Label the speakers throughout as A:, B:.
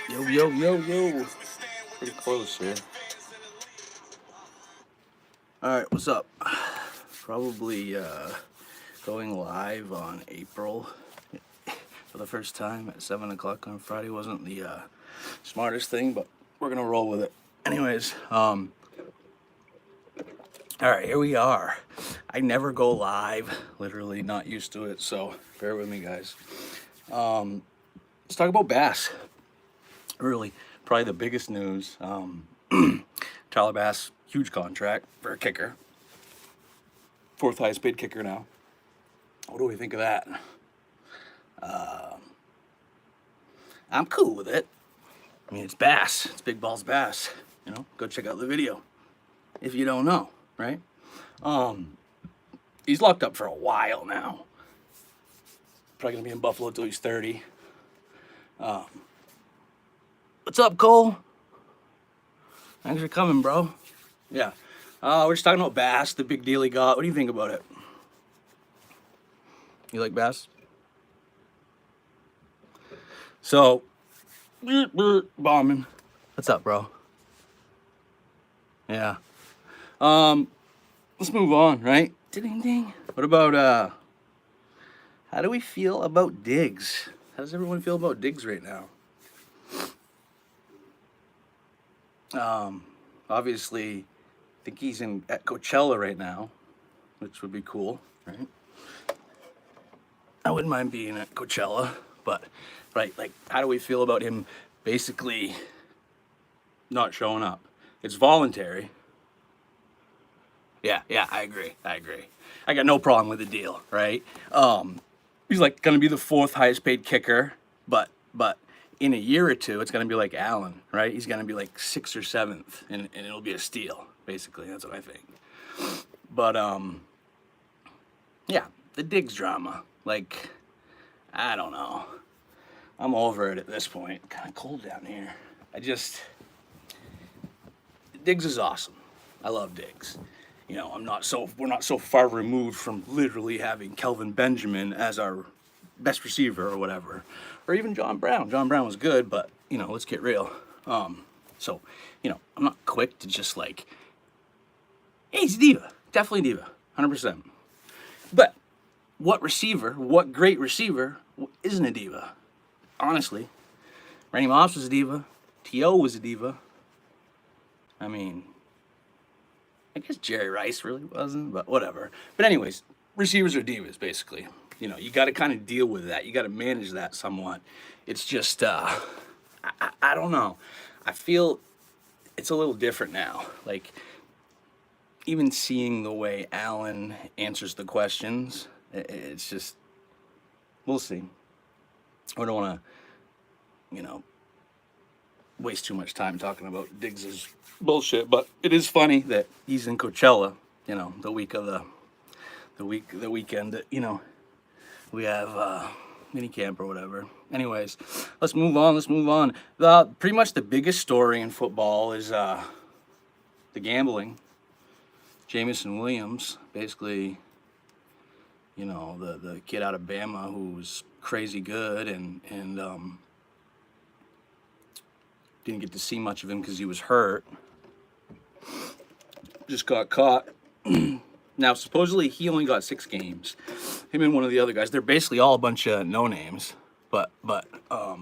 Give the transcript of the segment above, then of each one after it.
A: Yo, yo, yo, yo. Pretty close here. Alright, what's up? Probably going live on April for the first time at 7 o'clock on Friday. Wasn't the smartest thing, but we're gonna roll with it. Anyways, alright, here we are. I never go live, literally not used to it, so bear with me, guys. Let's talk about Bass. Really, probably the biggest news. Tyler Bass, huge contract for a kicker. Fourth highest paid kicker now. What do we think of that? I'm cool with it. I mean, it's Bass. It's Big Balls Bass. You know, go check out the video if you don't know, right? He's locked up for a while now. Probably gonna be in Buffalo till he's 30. What's up, Cole? Thanks for coming, bro. Yeah. We're just talking about Bass, the big deal he got. What do you think about it? You like Bass? So, bombing. What's up, bro? Yeah. Let's move on, right? Ding, ding. What about, how do we feel about Diggs? How does everyone feel about Diggs right now? Obviously, I think he's at Coachella right now, which would be cool, right? I wouldn't mind being at Coachella, but, right, like, how do we feel about him basically not showing up? It's voluntary. Yeah, I agree. I got no problem with the deal, right? He's like gonna be the fourth highest paid kicker, but in a year or two, it's gonna be like Allen, right? He's gonna be like sixth or seventh, and it'll be a steal, basically. That's what I think. But yeah, the Diggs drama, like, I don't know. I'm over it at this point. Kind of cold down here. Diggs is awesome. I love Diggs. You know, we're not so far removed from literally having Kelvin Benjamin as our best receiver or whatever, or even John Brown. John Brown was good, but you know, let's get real. So, you know, I'm not quick to just like, hey, he's a diva, definitely diva, 100%. But what great receiver isn't a diva? Honestly, Randy Moss was a diva. T.O. was a diva. I mean, I guess Jerry Rice really wasn't, but whatever. But anyways, receivers are divas, basically. You know, you got to kind of deal with that. You got to manage that somewhat. It's just, I don't know. I feel it's a little different now. Like, even seeing the way Allen answers the questions, it's just, we'll see. I don't want to, you know, waste too much time talking about Diggs's bullshit, but it is funny that he's in Coachella, you know, the weekend that, you know, we have mini camp or whatever. Anyways, let's move on. Pretty much the biggest story in football is the gambling. Jameson Williams, basically, you know, the kid out of Bama who's crazy good and didn't get to see much of him because he was hurt. Just got caught. Now, supposedly, he only got 6 games. Him and one of the other guys. They're basically all a bunch of no-names. But I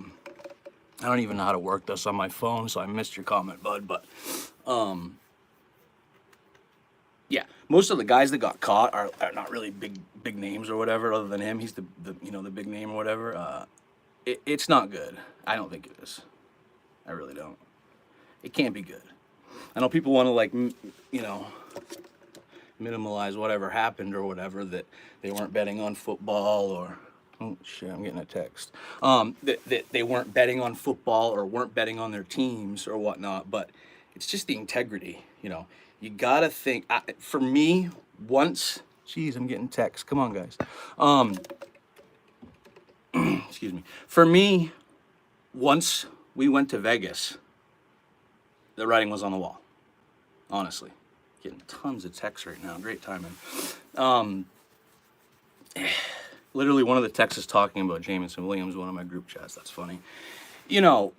A: don't even know how to work this on my phone, so I missed your comment, bud. But, yeah, most of the guys that got caught are not really big names or whatever, other than him. He's the you know, the big name or whatever. It's not good. I don't think it is. I really don't. It can't be good. I know people want to, like, you know, minimalize whatever happened or whatever, that they weren't betting on football or, oh shit, I'm getting a text. That they weren't betting on football or weren't betting on their teams or whatnot, but it's just the integrity, you know. You gotta think, for me, geez, I'm getting texts. Come on, guys. Excuse me. For me, once we went to Vegas, the writing was on the wall, honestly. Getting tons of texts right now. Great timing. Literally, one of the texts is talking about Jameson Williams, one of my group chats. That's funny. you know,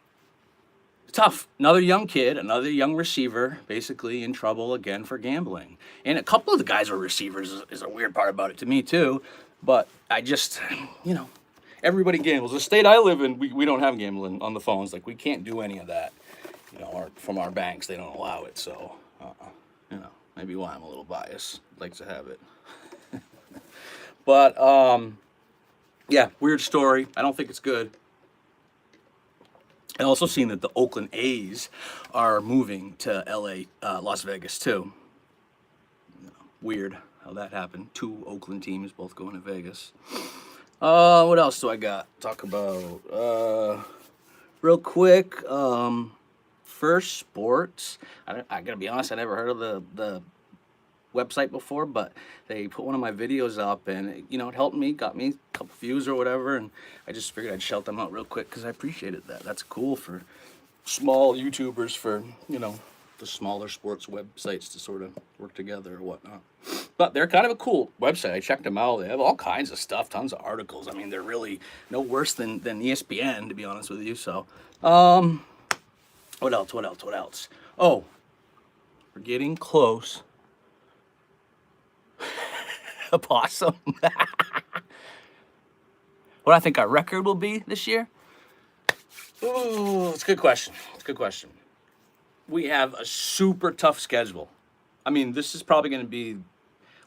A: tough. Another young kid, another young receiver, basically in trouble again for gambling. And a couple of the guys were receivers is a weird part about it to me too. But I just, you know, everybody gambles. The state I live in, we don't have gambling on the phones. Like we can't do any of that. You know, from our banks, they don't allow it. So, you know, maybe why I'm a little biased. I'd like to have it. But yeah, weird story. I don't think it's good. I also seen that the Oakland A's are moving to LA, Las Vegas too. Weird how that happened. Two Oakland teams both going to Vegas. What else do I got to talk about? Real quick, First Sports. I gotta be honest, I never heard of the website before, but they put one of my videos up, and you know, it helped me, got me a couple views or whatever, and I just figured I'd shout them out real quick because I appreciated that. That's cool for small YouTubers, for, you know, the smaller sports websites to sort of work together or whatnot. But they're kind of a cool website. I checked them out. They have all kinds of stuff, tons of articles. I mean, they're really no worse than ESPN, to be honest with you. So, what else? Oh, we're getting close. A possum. What I think our record will be this year? Ooh, it's a good question. We have a super tough schedule. I mean, this is probably going to be,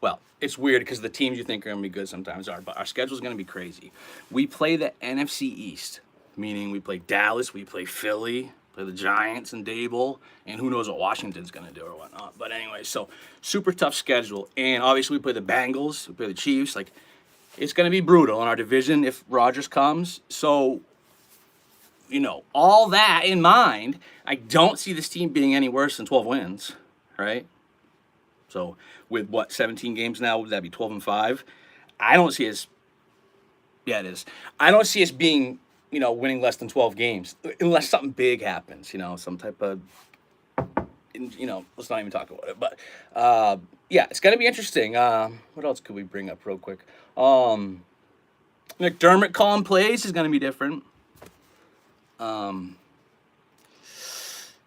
A: well, it's weird because the teams you think are going to be good sometimes are, but our schedule is going to be crazy. We play the NFC East, meaning we play Dallas, we play Philly, play the Giants and Dable, and who knows what Washington's going to do or whatnot. But anyway, so super tough schedule. And obviously we play the Bengals, we play the Chiefs. Like, it's going to be brutal in our division if Rodgers comes. So, you know, all that in mind, I don't see this team being any worse than 12 wins, right? So with what, 17 games now, would that be 12-5? I don't see us, yeah, it is. I don't see us being, you know, winning less than 12 games unless something big happens, you know, some type of, you know, let's not even talk about it. But yeah, it's going to be interesting. What else could we bring up real quick? McDermott calling plays is going to be different.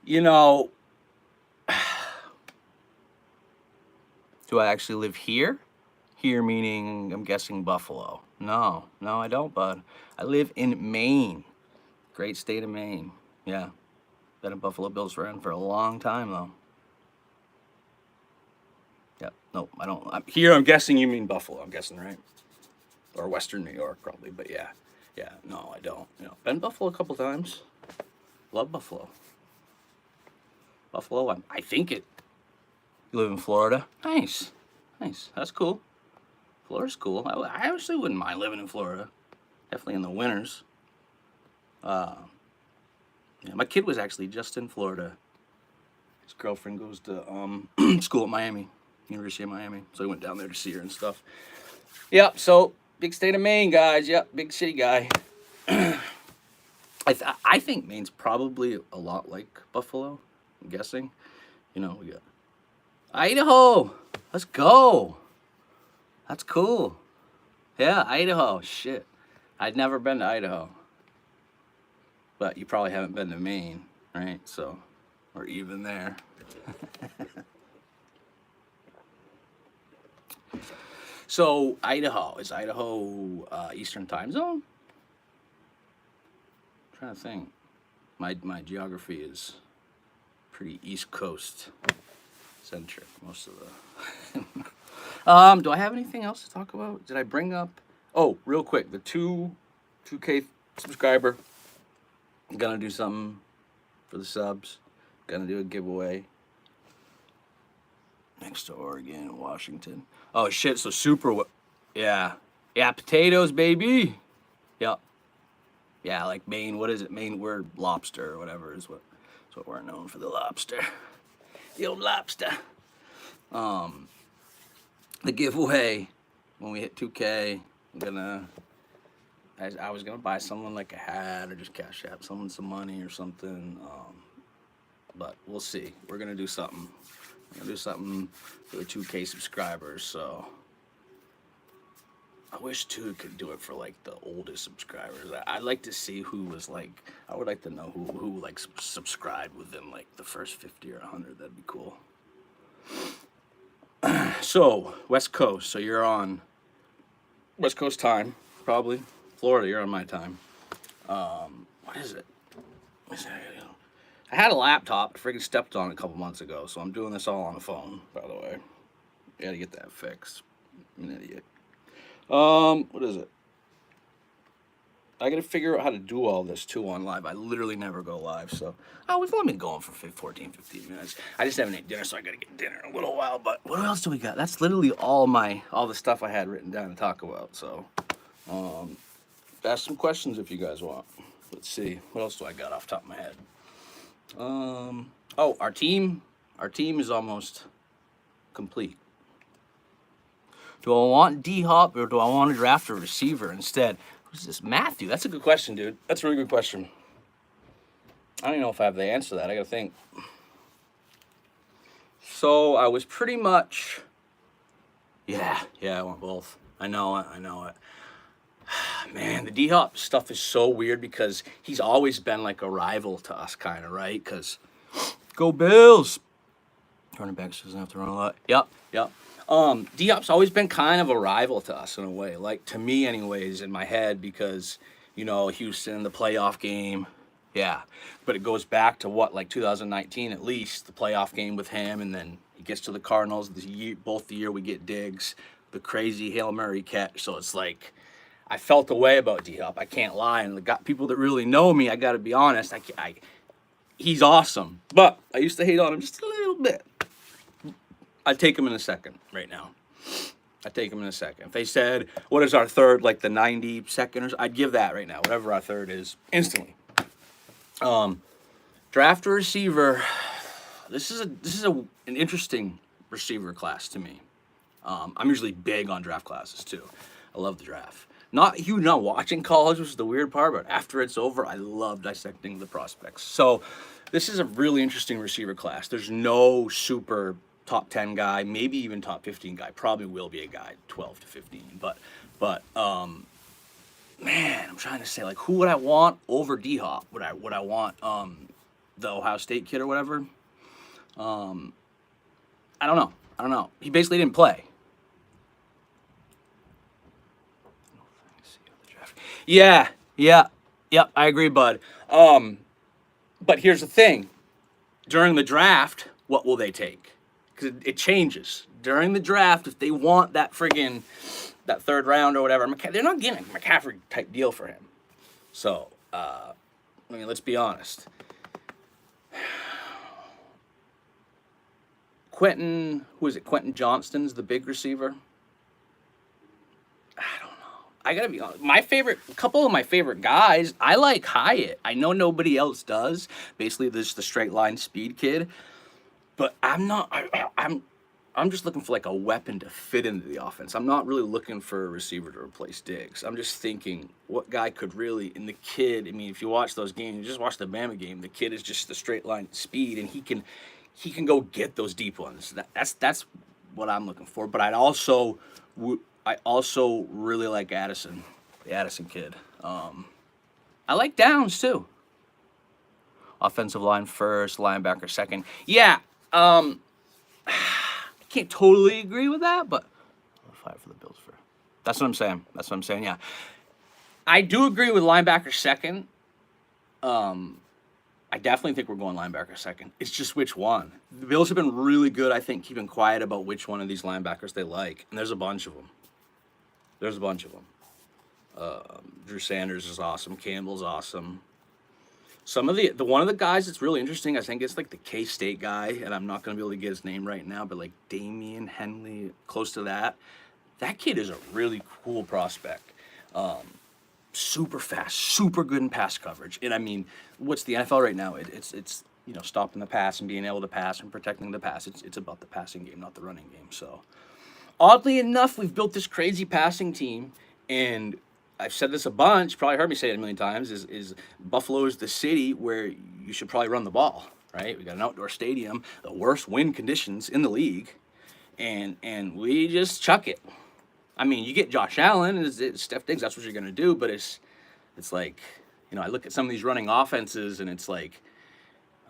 A: You know, do I actually live here? Here meaning, I'm guessing Buffalo. No, I don't, bud. I live in Maine. Great state of Maine. Yeah. Been a Buffalo Bills fan for a long time, though. Yeah, no, I don't. I'm guessing you mean Buffalo, I'm guessing, right? Or Western New York, probably, but yeah. Yeah, no, I don't. You know, been Buffalo a couple times. Love Buffalo. Buffalo, I think it. You live in Florida? Nice. That's cool. Florida's cool. I actually wouldn't mind living in Florida. Definitely in the winters. Yeah, my kid was actually just in Florida. His girlfriend goes to school at Miami, University of Miami. So he went down there to see her and stuff. Yep, so big state of Maine, guys. Yep, big city guy. I think Maine's probably a lot like Buffalo, I'm guessing. You know, we got Idaho. Let's go. That's cool. Yeah, Idaho. Shit. I'd never been to Idaho. But you probably haven't been to Maine, right? So, or even there. So, Idaho. Is Idaho Eastern time zone? I'm trying to think. My geography is pretty East Coast centric, most of the... do I have anything else to talk about? Did I bring up... Oh, real quick. The 2K subscriber. I'm gonna do something for the subs. Gonna do a giveaway. Next to Oregon, Washington. Oh shit! So yeah, potatoes, baby. Yep. Yeah, like Maine. What is it? Maine word lobster or whatever is what we're known for, the lobster. The old lobster. The giveaway when we hit 2K. I was gonna buy someone like a hat or just cash out someone some money or something. But we'll see. We're gonna do something. For the 2K subscribers. So I wish too it could do it for like the oldest subscribers. I'd like to see who was like. I would like to know who like subscribed within like the first 50 or 100. That'd be cool. So West Coast. So you're on West Coast time, probably. Florida, you're on my time. What is it? I had a laptop. I freaking stepped on it a couple months ago, so I'm doing this all on the phone. By the way, got to get that fixed. I'm an idiot. What is it? I gotta figure out how to do all this too on live. I literally never go live, so. Oh, we've only been going for 14, 15 minutes. I just haven't ate dinner, so I gotta get dinner in a little while, but what else do we got? That's literally all the stuff I had written down to talk about, so. Ask some questions if you guys want. Let's see, what else do I got off the top of my head? Oh, our team is almost complete. Do I want D-Hop or do I want to draft a receiver instead? Who's this? Matthew? That's a good question, dude. That's a really good question. I don't even know if I have the answer to that. I gotta think. So I was pretty much... Yeah, I want both. I know it. Man, the D-Hop stuff is so weird because he's always been like a rival to us, kind of, right? Because, go Bills! Running backs doesn't have to run a lot. Yep. D-Hop's always been kind of a rival to us in a way, like to me anyways, in my head, because, Houston, the playoff game, yeah. But it goes back to what, like 2019 at least, the playoff game with him, and then he gets to the Cardinals, both the year we get Diggs, the crazy Hail Mary catch, so it's like, I felt a way about D-Hop, I can't lie, and the people that really know me, I gotta be honest, he's awesome, but I used to hate on him just a little bit. I'd take him in a second right now. I'd take him in a second. If they said, what is our third, like the 92nd, I'd give that right now, whatever our third is, instantly. Draft a receiver. This is an interesting receiver class to me. I'm usually big on draft classes too. I love the draft. Not watching college, which is the weird part, but after it's over, I love dissecting the prospects. So this is a really interesting receiver class. There's no super top 10 guy, maybe even top 15 guy. Probably will be a guy 12 to 15. But man, I'm trying to say, like, who would I want over D-Hop? Would I want the Ohio State kid or whatever? I don't know. He basically didn't play. Yeah, I agree, bud. But here's the thing. During the draft, what will they take? Because it changes. During the draft, if they want that third round or whatever, they're not getting a McCaffrey type deal for him. So, let's be honest. Quentin Johnston's the big receiver. I don't know. I gotta be honest. A couple of my favorite guys, I like Hyatt. I know nobody else does. Basically, there's the straight line speed kid. But I'm just looking for like a weapon to fit into the offense. I'm not really looking for a receiver to replace Diggs. I'm just thinking what guy could really, and the kid, if you watch those games, you just watch the Bama game, the kid is just the straight line speed, and he can go get those deep ones. That's what I'm looking for. But I also really like Addison, the Addison kid. I like Downs too. Offensive line first, linebacker second. Yeah. I can't totally agree with that, but I'll fight for the Bills for. That's what I'm saying. Yeah, I do agree with linebacker second. I definitely think we're going linebacker second. It's just which one. The Bills have been really good, I think, keeping quiet about which one of these linebackers they like, and there's a bunch of them. Drew Sanders is awesome. Campbell's awesome. Some of the one of the guys that's really interesting, I think it's like the K-State guy, and I'm not going to be able to get his name right now, but like Damian Henley, close to that. That kid is a really cool prospect. Super fast, super good in pass coverage. And what's the NFL right now? It's stopping the pass and being able to pass and protecting the pass. It's about the passing game, not the running game. So, oddly enough, we've built this crazy passing team, and I've said this a bunch, you probably heard me say it a million times, is Buffalo is the city where you should probably run the ball, right? We got an outdoor stadium, the worst wind conditions in the league, and we just chuck it. I mean, you get Josh Allen and Steph Diggs, that's what you're gonna do. But it's like, I look at some of these running offenses, and it's like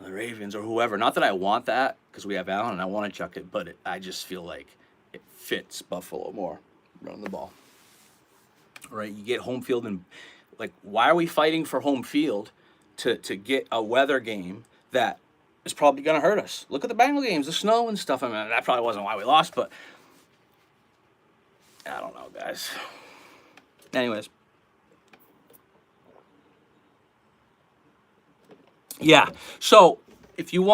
A: the Ravens or whoever. Not that I want that because we have Allen and I want to chuck it, but I just feel like it fits Buffalo more running the ball. Right? You get home field, and like, why are we fighting for home field to get a weather game that is probably going to hurt us? Look at the Bengal games, the snow and stuff. I mean, that probably wasn't why we lost, but I don't know, guys. Anyways. Yeah. So if you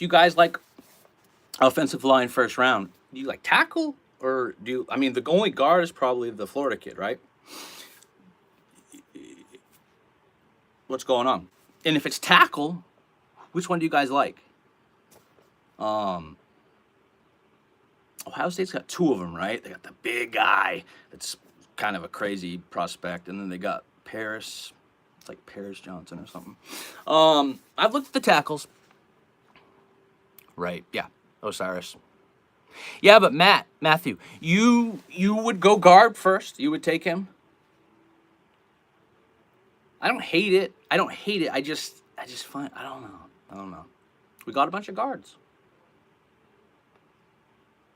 A: guys like offensive line first round, do you like tackle or do you, I mean, the only guard is probably the Florida kid, right? What's going on? And if it's tackle, which one do you guys like? Ohio State's got two of them, right? They got the big guy that's kind of a crazy prospect, and then they got Paris. It's like Paris Johnson or something. I've looked at the tackles. Right, yeah, Osiris. Yeah, but Matthew, you would go guard first. You would take him. I don't hate it. I just find, I don't know. We got a bunch of guards.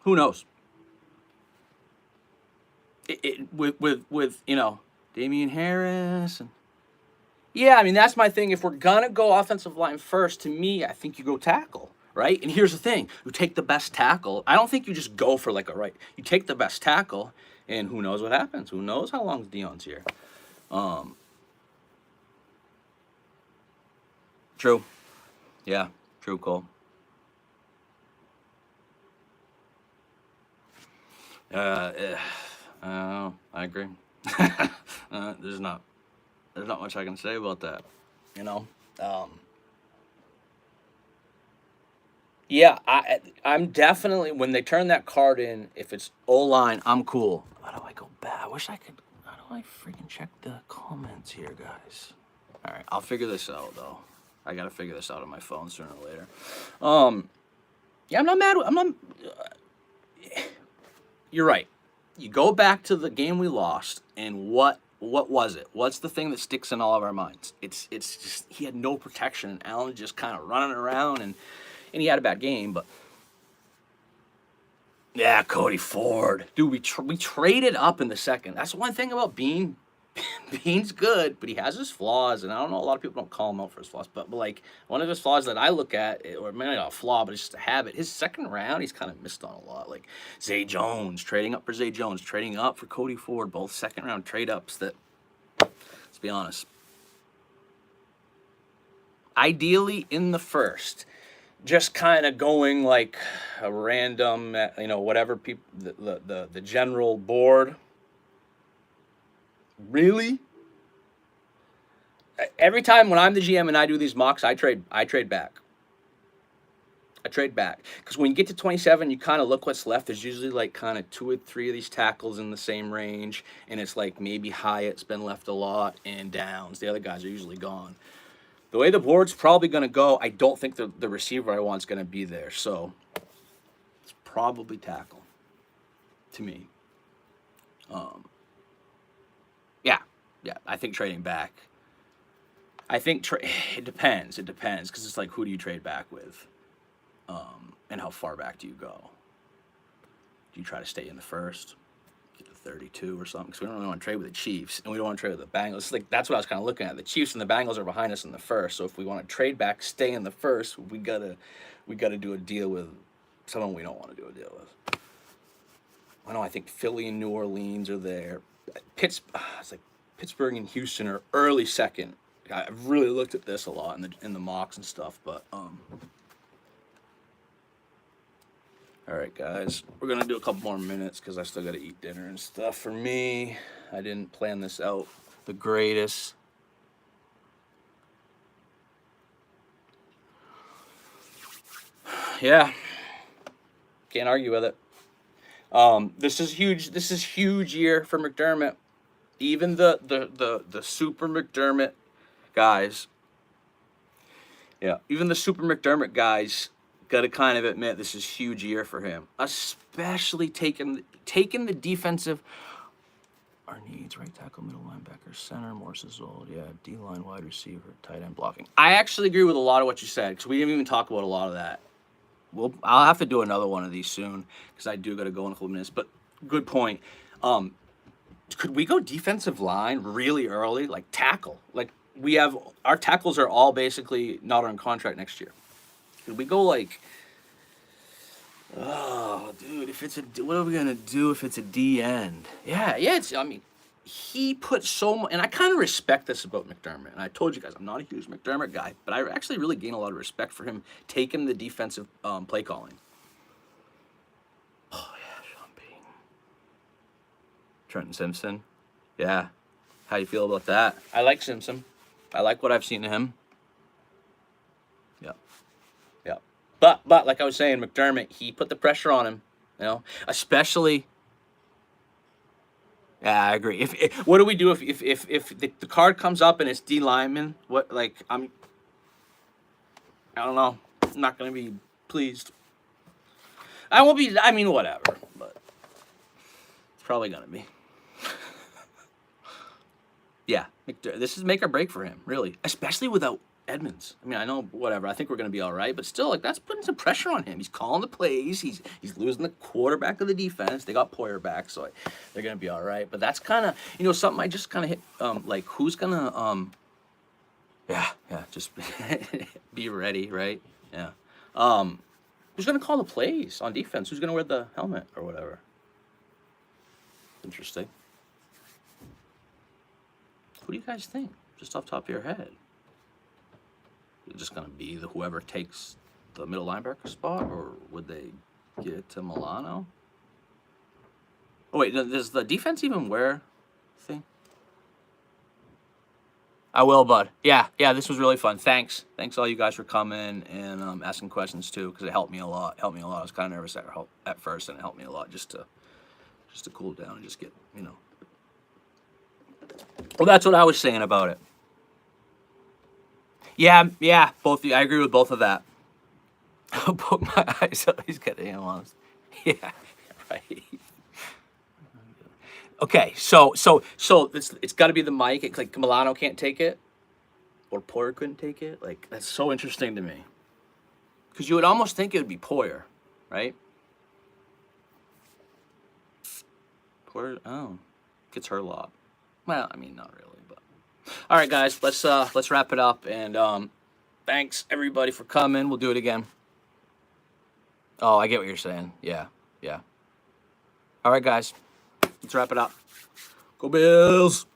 A: Who knows? With Damian Harris and yeah, I mean, that's my thing. If we're gonna go offensive line first, to me, I think you go tackle, right? And here's the thing: you take the best tackle. I don't think you just go for like a right. You take the best tackle, and who knows what happens? Who knows how long Deion's here? True. Yeah. True, Cole. I agree. There's not much I can say about that, you know. Yeah, I'm definitely, when they turn that card in, if it's O-line, I'm cool. How do I go back? I wish I could. How do I freaking check the comments here, guys? All right, I'll figure this out though. I gotta figure this out on my phone sooner or later. Yeah, I'm not mad. I'm not. You're right. You go back to the game we lost, and what was it? What's the thing that sticks in all of our minds? It's just he had no protection, and Allen just kind of running around, and he had a bad game, but yeah, Cody Ford, dude, we traded up in the second. That's one thing about Bean. Bean's good, but he has his flaws, and I don't know, a lot of people don't call him out for his flaws, but like one of his flaws that I look at, or maybe not a flaw, but it's just a habit. His second round, he's kind of missed on a lot. Like Zay Jones, trading up for Zay Jones, trading up for Cody Ford, both second round trade ups that, let's be honest, ideally in the first, just kind of going like a random, whatever people, the general board. Really? Every time when I'm the GM and I do these mocks, I trade back. I trade back. Because when you get to 27, you kind of look what's left. There's usually like kind of 2 or 3 of these tackles in the same range. And it's like maybe Hyatt's been left a lot and Downs. The other guys are usually gone. The way the board's probably going to go, I don't think the receiver I want is going to be there. So it's probably tackle to me. Yeah, I think trading back. I think it depends. It depends because it's like, who do you trade back with, and how far back do you go? Do you try to stay in the first, get to 32 or something? Because we don't really want to trade with the Chiefs, and we don't want to trade with the Bengals. It's like that's what I was kind of looking at. The Chiefs and the Bengals are behind us in the first, so if we want to trade back, stay in the first, we gotta do a deal with someone we don't want to do a deal with. I think Philly and New Orleans are there. It's like Pittsburgh and Houston are early second. I've really looked at this a lot in the mocks and stuff, but all right, guys, we're gonna do a couple more minutes because I still gotta eat dinner and stuff. For me, I didn't plan this out the greatest. Yeah, can't argue with it. This is huge. This is huge year for McDermott. Even the super McDermott guys. Yeah, even the super McDermott guys got to kind of admit this is huge year for him, especially taking the defensive our needs: right tackle, middle linebacker, center, Morse is old. Yeah, D-line, wide receiver, tight end, blocking. I actually agree with a lot of what you said, because we didn't even talk about a lot of that. I'll have to do another one of these soon, because I do got to go in a couple minutes. But good point. Could we go defensive line really early, like tackle? Like we have our tackles are all basically not on contract next year. Could we go like? Oh, dude, if it's a, what are we gonna do if it's a D end? Yeah, it's. I mean, he put so much, and I kind of respect this about McDermott. And I told you guys, I'm not a huge McDermott guy, but I actually really gain a lot of respect for him taking the defensive play calling. Oh yeah, Sean Payton, Trenton Simpson. Yeah, how you feel about that? I like Simpson. I like what I've seen of him. Yeah. Yeah. But like I was saying, McDermott, he put the pressure on him, especially. Yeah, I agree. If what do we do if the card comes up and it's D lineman? What, like, I don't know. I'm not gonna be pleased. I won't be. I mean, whatever. But it's probably gonna be. Yeah, this is make or break for him, really, especially without Edmonds. I mean, I know whatever. I think we're gonna be all right, but still, like, that's putting some pressure on him. He's calling the plays. He's losing the quarterback of the defense. They got Poyer back, so they're gonna be all right. But that's kind of something I just kind of hit. Like, who's gonna yeah, just be ready, right? Yeah. Who's gonna call the plays on defense? Who's gonna wear the helmet or whatever? Interesting. What do you guys think? Just off the top of your head. Is it just going to be whoever takes the middle linebacker spot, or would they get it to Milano? Oh, wait, does the defense even wear thing? I will, bud. Yeah, this was really fun. Thanks all you guys for coming and asking questions too, because it helped me a lot. I was kind of nervous at first, and it helped me a lot just to cool down and just get, Well, that's what I was saying about it. Yeah, both. I agree with both of that. I'll poke my eyes out. He's getting him on. Yeah, right. Okay, so it's got to be the mic. It's like Milano can't take it, or Poyer couldn't take it. Like, that's so interesting to me, because you would almost think it would be Poyer, right? Poyer, gets hurt a lot. Well, I mean, not really, but all right, guys, let's wrap it up. And thanks everybody for coming. We'll do it again. Oh, I get what you're saying. Yeah. All right, guys, let's wrap it up. Go Bills!